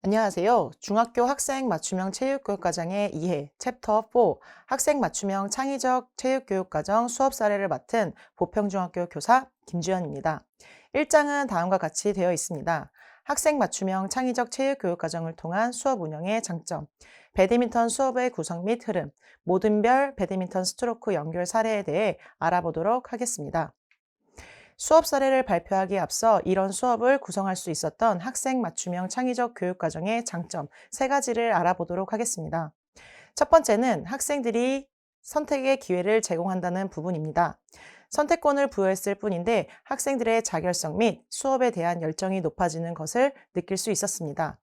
안녕하세요. 중학교 학생 맞춤형 체육교육과정의 2회 챕터 4 학생 맞춤형 창의적 체육교육과정 수업 사례를 맡은 보평중학교 교사 김주현입니다. 1장은 다음과 같이 되어 있습니다. 학생 맞춤형 창의적 체육교육과정을 통한 수업 운영의 장점, 배드민턴 수업의 구성 및 흐름, 모든별 배드민턴 스트로크 연결 사례에 대해 알아보도록 하겠습니다. 수업 사례를 발표하기에 앞서 이런 수업을 구성할 수 있었던 학생 맞춤형 창의적 교육과정의 장점 세 가지를 알아보도록 하겠습니다. 첫 번째는 학생들이 선택의 기회를 제공한다는 부분입니다. 선택권을 부여했을 뿐인데 학생들의 자결성 및 수업에 대한 열정이 높아지는 것을 느낄 수 있었습니다.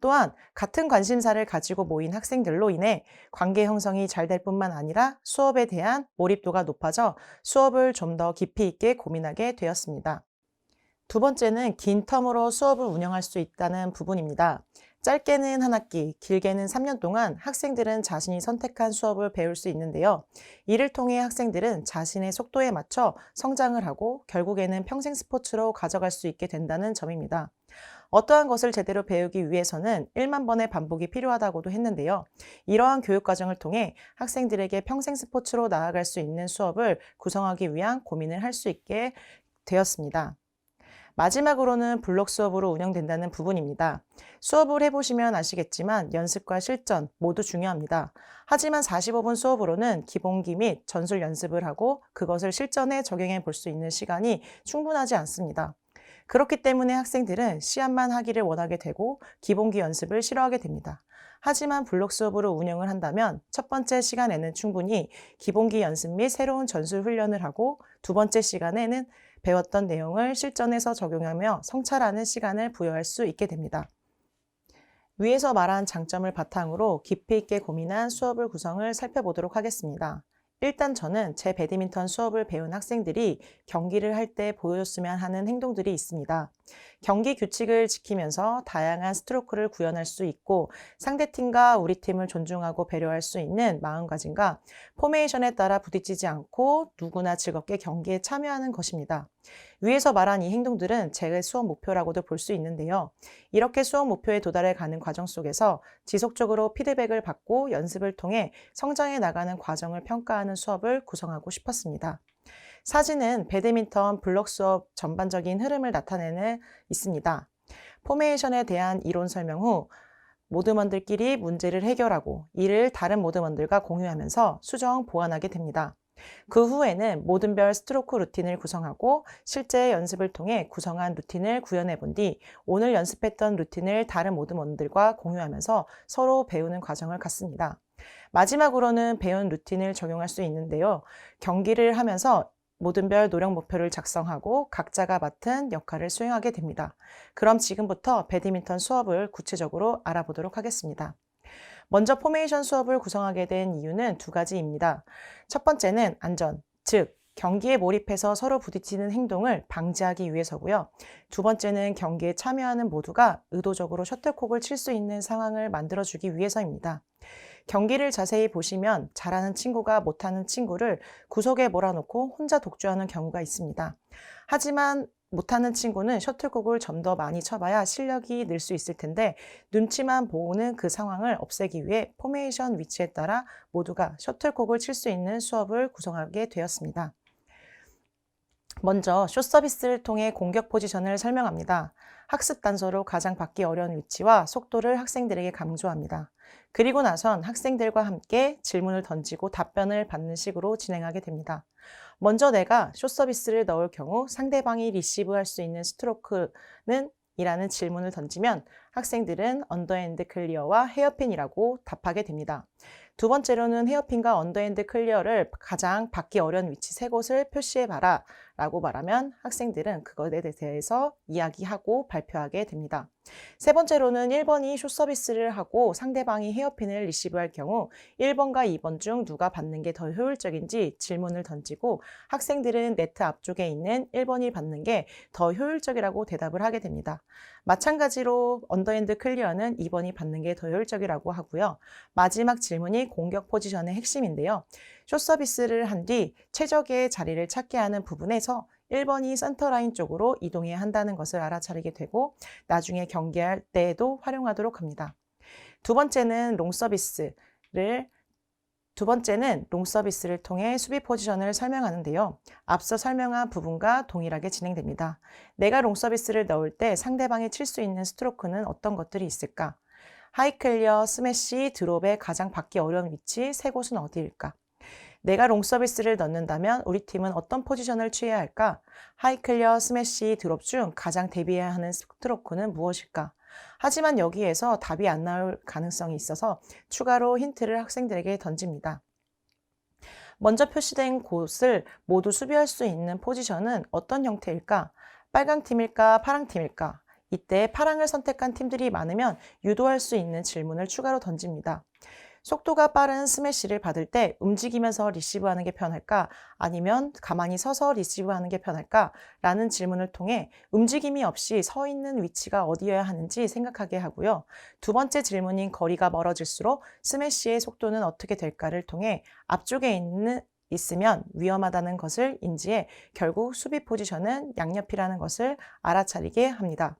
또한 같은 관심사를 가지고 모인 학생들로 인해 관계 형성이 잘 될 뿐만 아니라 수업에 대한 몰입도가 높아져 수업을 좀 더 깊이 있게 고민하게 되었습니다. 두 번째는 긴 텀으로 수업을 운영할 수 있다는 부분입니다. 짧게는 한 학기, 길게는 3년 동안 학생들은 자신이 선택한 수업을 배울 수 있는데요. 이를 통해 학생들은 자신의 속도에 맞춰 성장을 하고 결국에는 평생 스포츠로 가져갈 수 있게 된다는 점입니다. 어떠한 것을 제대로 배우기 위해서는 1만 번의 반복이 필요하다고도 했는데요. 이러한 교육 과정을 통해 학생들에게 평생 스포츠로 나아갈 수 있는 수업을 구성하기 위한 고민을 할 수 있게 되었습니다. 마지막으로는 블록 수업으로 운영된다는 부분입니다. 수업을 해보시면 아시겠지만 연습과 실전 모두 중요합니다. 하지만 45분 수업으로는 기본기 및 전술 연습을 하고 그것을 실전에 적용해 볼 수 있는 시간이 충분하지 않습니다. 그렇기 때문에 학생들은 시합만 하기를 원하게 되고 기본기 연습을 싫어하게 됩니다. 하지만 블록 수업으로 운영을 한다면 첫 번째 시간에는 충분히 기본기 연습 및 새로운 전술 훈련을 하고 두 번째 시간에는 배웠던 내용을 실전에서 적용하며 성찰하는 시간을 부여할 수 있게 됩니다. 위에서 말한 장점을 바탕으로 깊이 있게 고민한 수업을 구성을 살펴보도록 하겠습니다. 일단 저는 제 배드민턴 수업을 배운 학생들이 경기를 할 때 보여줬으면 하는 행동들이 있습니다. 경기 규칙을 지키면서 다양한 스트로크를 구현할 수 있고 상대팀과 우리 팀을 존중하고 배려할 수 있는 마음가짐과 포메이션에 따라 부딪히지 않고 누구나 즐겁게 경기에 참여하는 것입니다. 위에서 말한 이 행동들은 제 수업 목표라고도 볼 수 있는데요. 이렇게 수업 목표에 도달해 가는 과정 속에서 지속적으로 피드백을 받고 연습을 통해 성장해 나가는 과정을 평가하는 수업을 구성하고 싶었습니다. 사진은 배드민턴 블록 수업 전반적인 흐름을 나타내는 있습니다. 포메이션에 대한 이론 설명 후 모드먼들끼리 문제를 해결하고 이를 다른 모드먼들과 공유하면서 수정 보완하게 됩니다. 그 후에는 모든별 스트로크 루틴을 구성하고 실제 연습을 통해 구성한 루틴을 구현해 본 뒤 오늘 연습했던 루틴을 다른 모드먼들과 공유하면서 서로 배우는 과정을 갖습니다. 마지막으로는 배운 루틴을 적용할 수 있는데요. 경기를 하면서 모든별 노력 목표를 작성하고 각자가 맡은 역할을 수행하게 됩니다. 그럼 지금부터 배드민턴 수업을 구체적으로 알아보도록 하겠습니다. 먼저 포메이션 수업을 구성하게 된 이유는 두 가지입니다. 첫 번째는 안전, 즉 경기에 몰입해서 서로 부딪히는 행동을 방지하기 위해서고요. 두 번째는 경기에 참여하는 모두가 의도적으로 셔틀콕을 칠 수 있는 상황을 만들어주기 위해서입니다. 경기를 자세히 보시면 잘하는 친구가 못하는 친구를 구석에 몰아놓고 혼자 독주하는 경우가 있습니다. 하지만 못하는 친구는 셔틀콕을 좀 더 많이 쳐봐야 실력이 늘 수 있을 텐데 눈치만 보는 그 상황을 없애기 위해 포메이션 위치에 따라 모두가 셔틀콕을 칠 수 있는 수업을 구성하게 되었습니다. 먼저 숏 서비스를 통해 공격 포지션을 설명합니다. 학습 단서로 가장 받기 어려운 위치와 속도를 학생들에게 강조합니다. 그리고 나선 학생들과 함께 질문을 던지고 답변을 받는 식으로 진행하게 됩니다. 먼저 내가 숏 서비스를 넣을 경우 상대방이 리시브할 수 있는 스트로크는 이라는 질문을 던지면 학생들은 언더핸드 클리어와 헤어핀이라고 답하게 됩니다. 두 번째로는 헤어핀과 언더핸드 클리어를 가장 받기 어려운 위치 세 곳을 표시해봐라 라고 말하면 학생들은 그것에 대해서 이야기하고 발표하게 됩니다. 세 번째로는 1번이 숏 서비스를 하고 상대방이 헤어핀을 리시브할 경우 1번과 2번 중 누가 받는 게 더 효율적인지 질문을 던지고 학생들은 네트 앞쪽에 있는 1번이 받는 게 더 효율적이라고 대답을 하게 됩니다. 마찬가지로 언더핸드 클리어는 2번이 받는 게 더 효율적이라고 하고요. 마지막 질문이 공격 포지션의 핵심인데요. 숏 서비스를 한 뒤 최적의 자리를 찾게 하는 부분에서 1번이 센터라인 쪽으로 이동해야 한다는 것을 알아차리게 되고 나중에 경기할 때에도 활용하도록 합니다. 두 번째는 롱 서비스를 통해 수비 포지션을 설명하는데요. 앞서 설명한 부분과 동일하게 진행됩니다. 내가 롱 서비스를 넣을 때 상대방이 칠 수 있는 스트로크는 어떤 것들이 있을까? 하이 클리어, 스매시, 드롭의 가장 받기 어려운 위치 세 곳은 어디일까? 내가 롱 서비스를 넣는다면 우리 팀은 어떤 포지션을 취해야 할까? 하이 클리어, 스매시, 드롭 중 가장 대비해야 하는 스트로크는 무엇일까? 하지만 여기에서 답이 안 나올 가능성이 있어서 추가로 힌트를 학생들에게 던집니다. 먼저 표시된 곳을 모두 수비할 수 있는 포지션은 어떤 형태일까? 빨강 팀일까? 파랑 팀일까? 이때 파랑을 선택한 팀들이 많으면 유도할 수 있는 질문을 추가로 던집니다. 속도가 빠른 스매시를 받을 때 움직이면서 리시브하는 게 편할까? 아니면 가만히 서서 리시브하는 게 편할까? 라는 질문을 통해 움직임이 없이 서 있는 위치가 어디여야 하는지 생각하게 하고요. 두 번째 질문인 거리가 멀어질수록 스매시의 속도는 어떻게 될까를 통해 앞쪽에 있으면 위험하다는 것을 인지해 결국 수비 포지션은 양옆이라는 것을 알아차리게 합니다.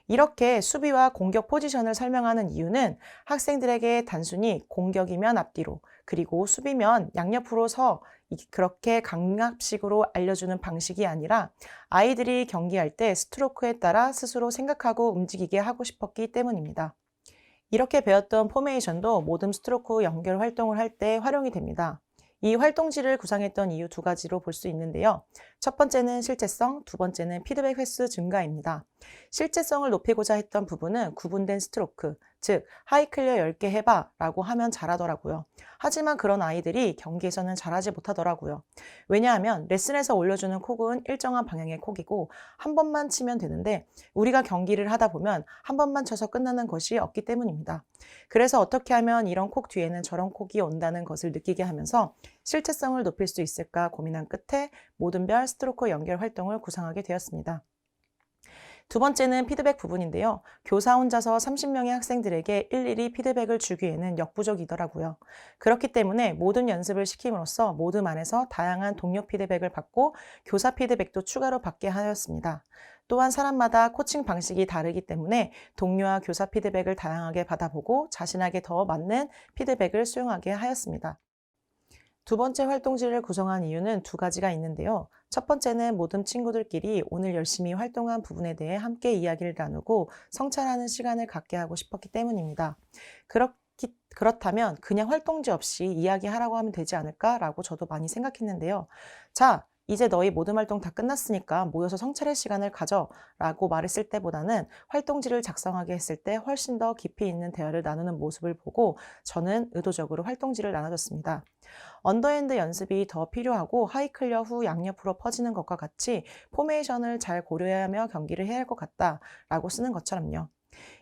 이렇게 수비와 공격 포지션을 설명하는 이유는 학생들에게 단순히 공격이면 앞뒤로 그리고 수비면 양옆으로 그렇게 강압식으로 알려주는 방식이 아니라 아이들이 경기할 때 스트로크에 따라 스스로 생각하고 움직이게 하고 싶었기 때문입니다. 이렇게 배웠던 포메이션도 모듬 스트로크 연결 활동을 할 때 활용이 됩니다. 이 활동지를 구상했던 이유 두 가지로 볼 수 있는데요. 첫 번째는 실제성, 두 번째는 피드백 횟수 증가입니다. 실제성을 높이고자 했던 부분은 구분된 스트로크, 즉 하이 클리어 10개 해봐 라고 하면 잘하더라고요. 하지만 그런 아이들이 경기에서는 잘하지 못하더라고요. 왜냐하면 레슨에서 올려주는 콕은 일정한 방향의 콕이고 한 번만 치면 되는데 우리가 경기를 하다 보면 한 번만 쳐서 끝나는 것이 없기 때문입니다. 그래서 어떻게 하면 이런 콕 뒤에는 저런 콕이 온다는 것을 느끼게 하면서 실체성을 높일 수 있을까 고민한 끝에 모든별 스트로크 연결 활동을 구상하게 되었습니다. 두 번째는 피드백 부분인데요. 교사 혼자서 30명의 학생들에게 일일이 피드백을 주기에는 역부족이더라고요. 그렇기 때문에 모든 연습을 시킴으로써 모듬 안에서 다양한 동료 피드백을 받고 교사 피드백도 추가로 받게 하였습니다. 또한 사람마다 코칭 방식이 다르기 때문에 동료와 교사 피드백을 다양하게 받아보고 자신에게 더 맞는 피드백을 수용하게 하였습니다. 두 번째 활동지를 구성한 이유는 두 가지가 있는데요. 첫 번째는 모든 친구들끼리 오늘 열심히 활동한 부분에 대해 함께 이야기를 나누고 성찰하는 시간을 갖게 하고 싶었기 때문입니다. 그렇다면 그냥 활동지 없이 이야기하라고 하면 되지 않을까라고 저도 많이 생각했는데요. 자, 이제 너희 모든 활동 다 끝났으니까 모여서 성찰의 시간을 가져 라고 말했을 때보다는 활동지를 작성하게 했을 때 훨씬 더 깊이 있는 대화를 나누는 모습을 보고 저는 의도적으로 활동지를 나눠줬습니다. 언더핸드 연습이 더 필요하고 하이 클리어 후 양옆으로 퍼지는 것과 같이 포메이션을 잘 고려하며 경기를 해야 할 것 같다라고 쓰는 것처럼요.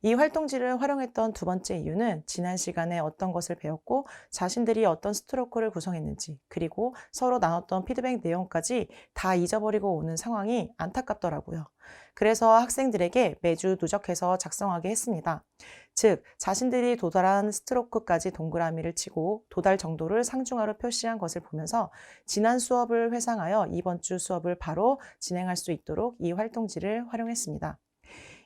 이 활동지를 활용했던 두 번째 이유는 지난 시간에 어떤 것을 배웠고 자신들이 어떤 스트로크를 구성했는지 그리고 서로 나눴던 피드백 내용까지 다 잊어버리고 오는 상황이 안타깝더라고요. 그래서 학생들에게 매주 누적해서 작성하게 했습니다. 즉, 자신들이 도달한 스트로크까지 동그라미를 치고 도달 정도를 상중하로 표시한 것을 보면서 지난 수업을 회상하여 이번 주 수업을 바로 진행할 수 있도록 이 활동지를 활용했습니다.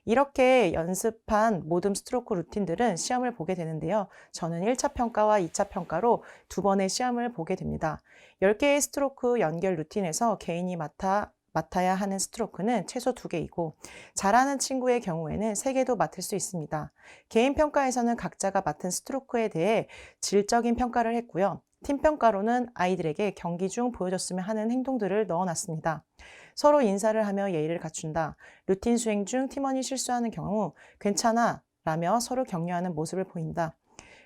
이렇게 연습한 모듬 스트로크 루틴들은 시험을 보게 되는데요. 저는 1차 평가와 2차 평가로 두 번의 시험을 보게 됩니다. 10개의 스트로크 연결 루틴에서 개인이 맡아야 하는 스트로크는 최소 2개이고 잘하는 친구의 경우에는 3개도 맡을 수 있습니다. 개인 평가에서는 각자가 맡은 스트로크에 대해 질적인 평가를 했고요. 팀 평가로는 아이들에게 경기 중 보여줬으면 하는 행동들을 넣어놨습니다. 서로 인사를 하며 예의를 갖춘다. 루틴 수행 중 팀원이 실수하는 경우 괜찮아 라며 서로 격려하는 모습을 보인다.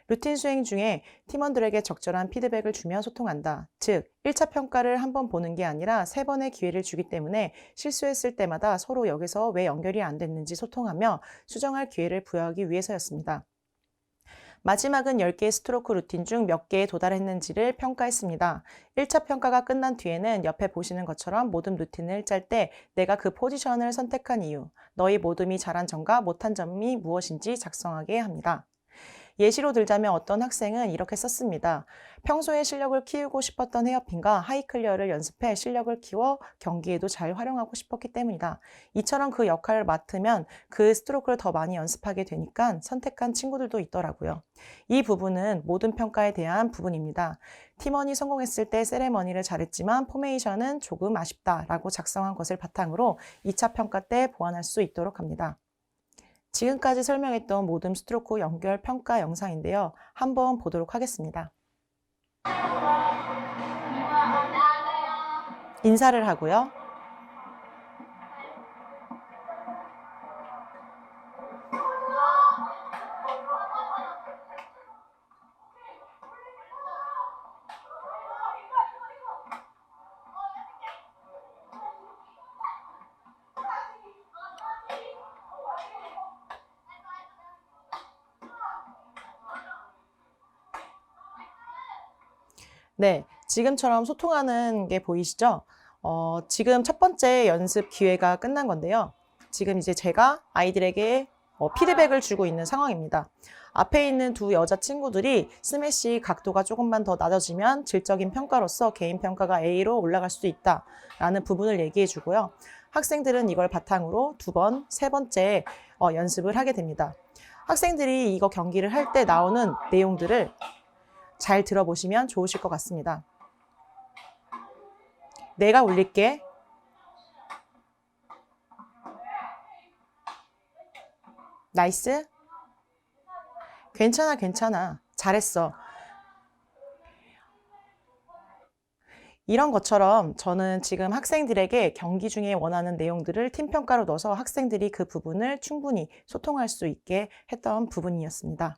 루틴 수행 중에 팀원들에게 적절한 피드백을 주며 소통한다. 즉, 1차 평가를 한 번 보는 게 아니라 3번의 기회를 주기 때문에 실수했을 때마다 서로 여기서 왜 연결이 안 됐는지 소통하며 수정할 기회를 부여하기 위해서였습니다. 마지막은 10개의 스트로크 루틴 중 몇 개에 도달했는지를 평가했습니다. 1차 평가가 끝난 뒤에는 옆에 보시는 것처럼 모듬 루틴을 짤 때 내가 그 포지션을 선택한 이유, 너희 모듬이 잘한 점과 못한 점이 무엇인지 작성하게 합니다. 예시로 들자면 어떤 학생은 이렇게 썼습니다. 평소에 실력을 키우고 싶었던 헤어핀과 하이클리어를 연습해 실력을 키워 경기에도 잘 활용하고 싶었기 때문이다. 이처럼 그 역할을 맡으면 그 스트로크를 더 많이 연습하게 되니까 선택한 친구들도 있더라고요. 이 부분은 모든 평가에 대한 부분입니다. 팀원이 성공했을 때 세레머니를 잘했지만 포메이션은 조금 아쉽다라고 작성한 것을 바탕으로 2차 평가 때 보완할 수 있도록 합니다. 지금까지 설명했던 모든 스트로크 연결 평가 영상인데요. 한번 보도록 하겠습니다. 인사를 하고요. 네, 지금처럼 소통하는 게 보이시죠? 지금 첫 번째 연습 기회가 끝난 건데요. 지금 이제 제가 아이들에게 피드백을 주고 있는 상황입니다. 앞에 있는 두 여자친구들이 스매시 각도가 조금만 더 낮아지면 질적인 평가로서 개인 평가가 A로 올라갈 수도 있다라는 부분을 얘기해 주고요. 학생들은 이걸 바탕으로 두 번, 세 번째 연습을 하게 됩니다. 학생들이 이거 경기를 할 때 나오는 내용들을 잘 들어보시면 좋으실 것 같습니다. 내가 올릴게. 나이스. 괜찮아, 괜찮아. 잘했어. 이런 것처럼 저는 지금 학생들에게 경기 중에 원하는 내용들을 팀평가로 넣어서 학생들이 그 부분을 충분히 소통할 수 있게 했던 부분이었습니다.